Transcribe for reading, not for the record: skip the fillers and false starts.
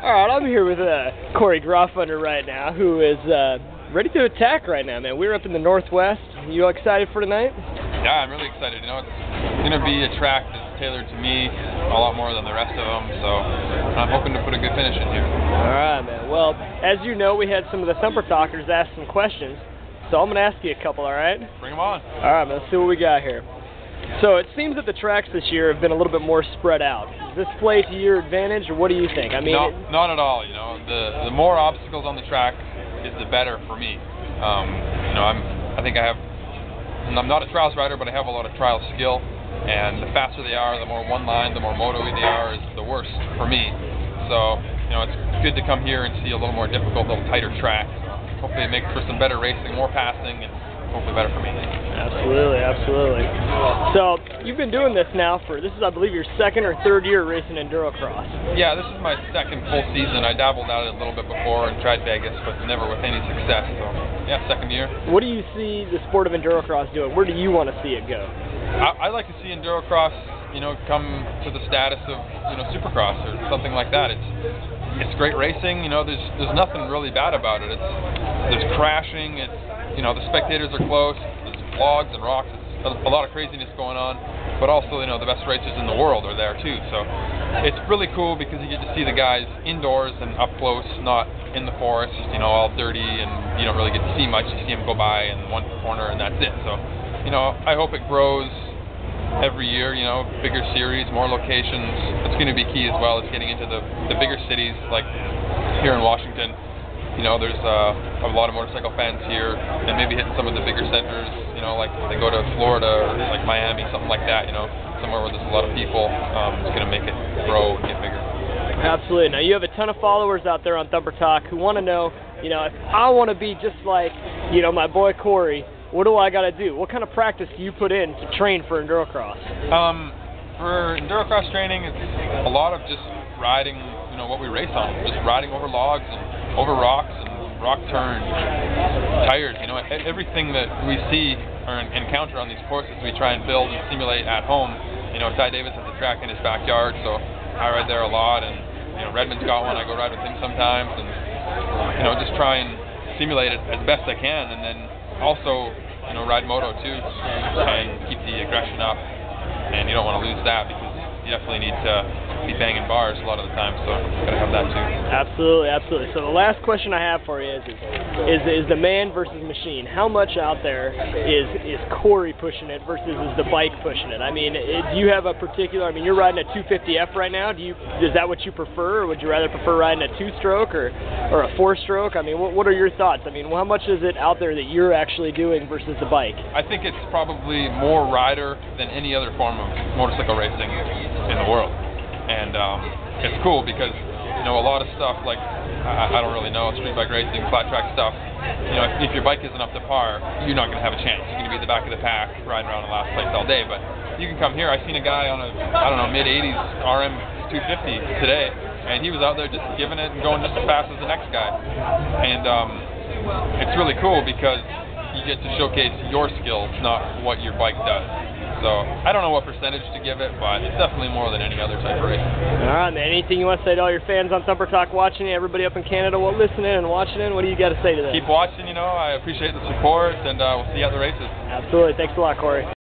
All right, I'm here with Cory Graffunder right now, who is ready to attack right now, man. We're up in the Northwest. You excited for tonight? Yeah, I'm really excited. You know, it's going to be a track that's tailored to me a lot more than the rest of them, so I'm hoping to put a good finish in here. All right, man. Well, as you know, we had some of the Thumper Talkers ask some questions, so I'm going to ask you a couple, all right? Bring them on. All right, man. Let's see what we got here. So it seems that the tracks this year have been a little bit more spread out. Does this play to your advantage, or what do you think? I mean, not at all. You know, the more obstacles on the track is the better for me. You know, I'm not a trials rider, but I have a lot of trial skill, and the faster they are, the more one line, the more moto-y they are, is the worse for me. So, you know, it's good to come here and see a little more difficult, little tighter track. Hopefully it makes for some better racing, more passing, and hopefully better for me. Absolutely, absolutely. So, you've been doing this now this is, I believe, your second or third year racing endurocross. Yeah, this is my second full season. I dabbled at it a little bit before and tried Vegas, but never with any success. So, yeah, second year. What do you see the sport of endurocross doing? Where do you want to see it go? I like to see endurocross, you know, come to the status of, you know, supercross or something like that. It's great racing. You know, there's nothing really bad about it. There's crashing. You know, the spectators are close. There's vlogs and rocks. It's a lot of craziness going on. But also, you know, the best racers in the world are there too. So it's really cool because you get to see the guys indoors and up close, not in the forest, you know, all dirty, and you don't really get to see much. You see them go by in one corner and that's it. So, you know, I hope it grows every year, you know, bigger series, more locations. It's going to be key as well as getting into the bigger cities like here in Washington. You know, there's a lot of motorcycle fans here, and maybe hitting some of the bigger centers, you know, like they go to Florida or like Miami, something like that, you know, somewhere where there's a lot of people. It's going to make it grow and get bigger. Absolutely. Now, you have a ton of followers out there on Thumper Talk who want to know, you know, if I want to be just like, you know, my boy Cory, what do I got to do? What kind of practice do you put in to train for endurocross? For endurocross training, it's a lot of just riding, you know, what we race on, just riding over logs and over rocks and rock turns, tires, you know, everything that we see or encounter on these courses we try and build and simulate at home. You know, Ty Davis has a track in his backyard, so I ride there a lot, and, you know, Redmond's got one, I go ride with him sometimes, and, you know, just try and simulate it as best I can, and then also, you know, ride moto too, and keep the aggression up, and you don't want to lose that because you definitely need to be banging bars a lot of the time, so gotta have that too. Absolutely, absolutely. So the last question I have for you is the man versus machine. How much out there is Cory pushing it versus is the bike pushing it? I mean, do you have a particular? I mean, you're riding a 250F right now. Is that what you prefer, or would you rather prefer riding a two-stroke or a four-stroke? I mean, what are your thoughts? I mean, how much is it out there that you're actually doing versus the bike? I think it's probably more rider than any other form of motorcycle racing in the world. And it's cool because, you know, a lot of stuff like, I don't really know, street bike racing, flat track stuff, you know, if your bike isn't up to par, you're not going to have a chance. You're going to be at the back of the pack riding around in last place all day. But you can come here. I seen a guy on a, I don't know, mid-80s RM 250 today, and he was out there just giving it and going just as fast as the next guy. And it's really cool because you get to showcase your skills, not what your bike does. So I don't know what percentage to give it, but it's definitely more than any other type of racing. All right, man. Anything you want to say to all your fans on Thumper Talk watching, everybody up in Canada listening and watching in? What do you got to say to them? Keep watching, you know. I appreciate the support, and we'll see you at the races. Absolutely. Thanks a lot, Cory.